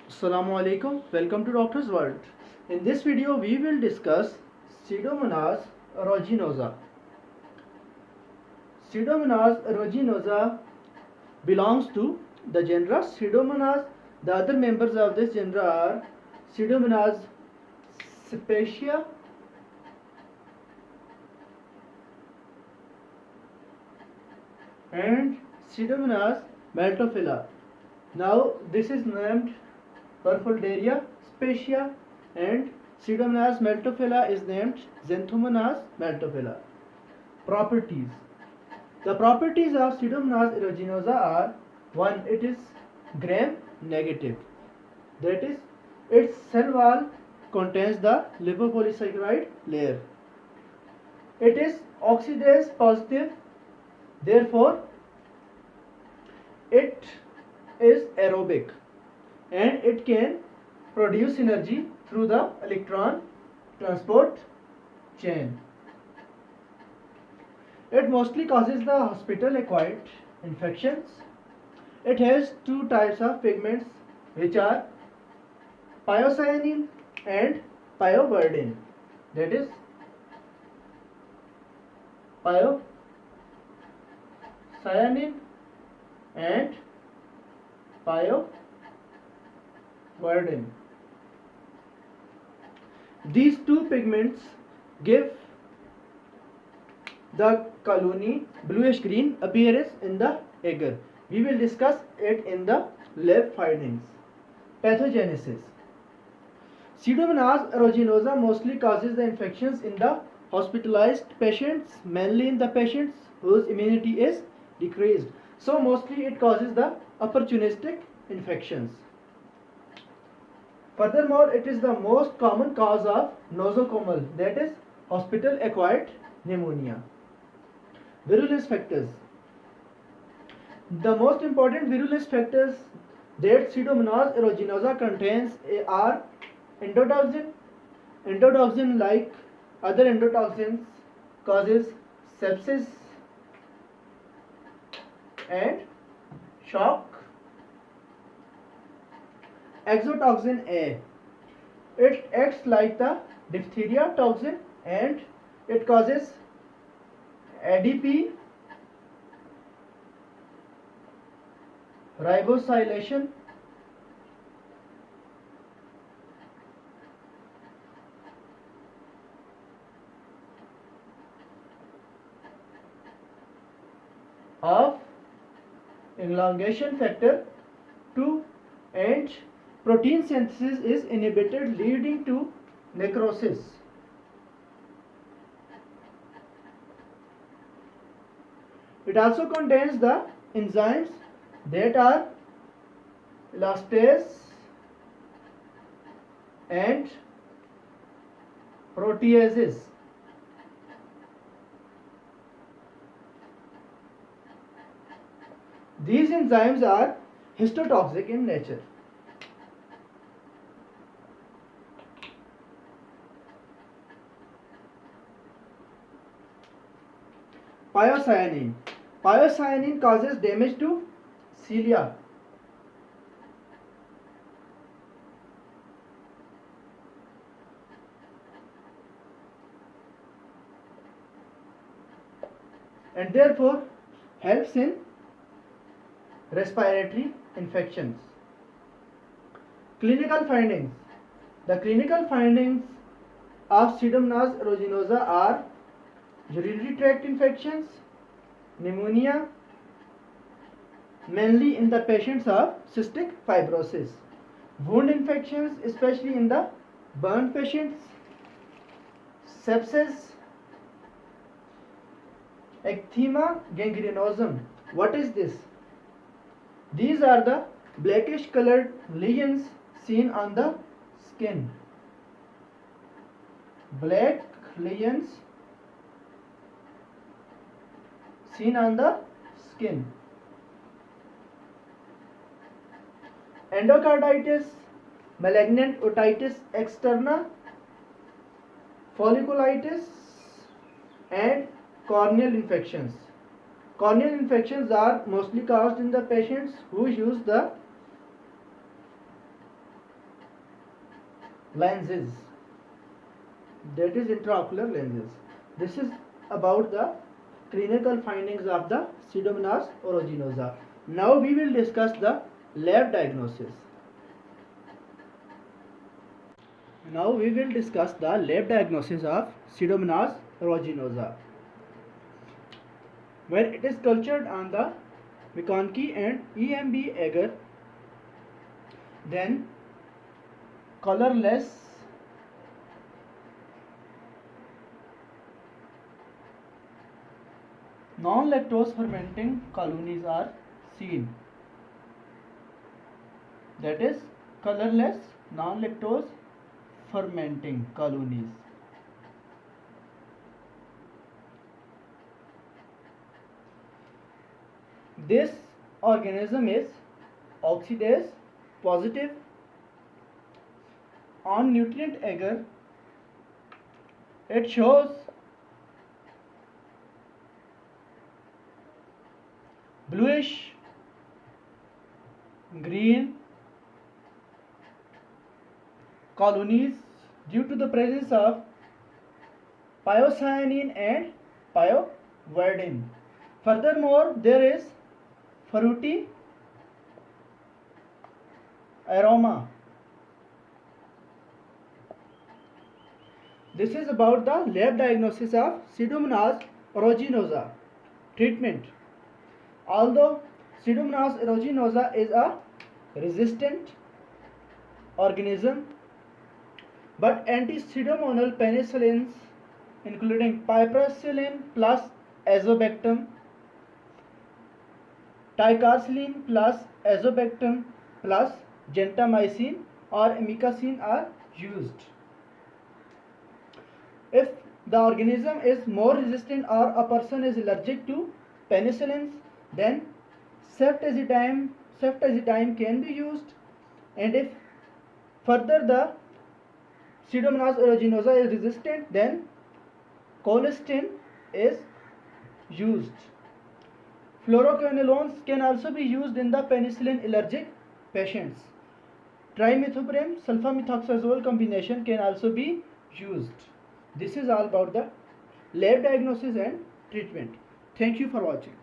Assalamu alaikum. Welcome to Doctor's World. In this video, we will discuss Pseudomonas aeruginosa. Pseudomonas aeruginosa belongs to the genera Pseudomonas. The other members of this genera are Pseudomonas specia and Pseudomonas maltophila. Now, this is named Perfoldaria specia and Pseudomonas maltophila is named Xanthomonas maltophila. Properties. The properties of Pseudomonas aeruginosa are: 1. It is gram negative, that is, its cell wall contains the lipopolysaccharide layer. It is oxidase positive, therefore it is aerobic and it can produce energy through the electron transport chain. It mostly causes the hospital acquired infections. It has two types of pigments, which are pyocyanin and pyoverdin, that is pyocyanin and pyoverdin. These two pigments give the colony bluish green appearance in the agar. We will discuss it in the lab findings. Pathogenesis. Pseudomonas aeruginosa mostly causes the infections in the hospitalized patients, mainly in the patients whose immunity is decreased. So mostly it causes the opportunistic infections. Furthermore, it is the most common cause of nosocomial, that is hospital acquired pneumonia. Virulence factors. The most important virulence factors that Pseudomonas aeruginosa contains are endotoxin. Endotoxin, like other endotoxins, causes sepsis and shock. Exotoxin A. It acts like the diphtheria toxin and it causes ADP, ribosylation, of elongation factor 2, and protein synthesis is inhibited, leading to necrosis. It also contains the enzymes that are elastase and proteases. These enzymes are histotoxic in nature. Pyocyanin. Pyocyanin causes damage to cilia. And therefore helps in respiratory infections. Clinical findings. The clinical findings of Pseudomonas aeruginosa are urinary tract infections, pneumonia, mainly in the patients of cystic fibrosis, wound infections, especially in the burn patients, sepsis, ecthyma gangrenosum. What is this? These are the blackish colored lesions seen on the skin. Black lesions seen on the skin. Endocarditis, malignant otitis externa, folliculitis, and corneal infections. Corneal infections are mostly caused in the patients who use the lenses, that is intraocular lenses. This is about the clinical findings of the Pseudomonas aeruginosa. Now we will discuss the lab diagnosis. Now we will discuss the lab diagnosis of Pseudomonas aeruginosa. When it is cultured on the McConkey and EMB agar, then colorless non-lactose fermenting colonies are seen. That is colorless non-lactose fermenting colonies. This organism is oxidase positive on nutrient agar. It shows bluish green colonies due to the presence of pyocyanin and pyoverdin. Furthermore, there is fruity aroma. This is about the lab diagnosis of Pseudomonas aeruginosa. Treatment. Although Pseudomonas aeruginosa is a resistant organism, but anti-pseudomonal penicillins including piperacillin plus azobactam, ticarcillin plus azobactam plus gentamicin or amikacin are used. If the organism is more resistant or a person is allergic to penicillins, then ceftazidime can be used, and if further the Pseudomonas aeruginosa is resistant, then colistin is used. Fluoroquinolones can also be used in the penicillin allergic patients. Trimethoprim sulfamethoxazole combination can also be used. This is all about the lab diagnosis and treatment. Thank you for watching.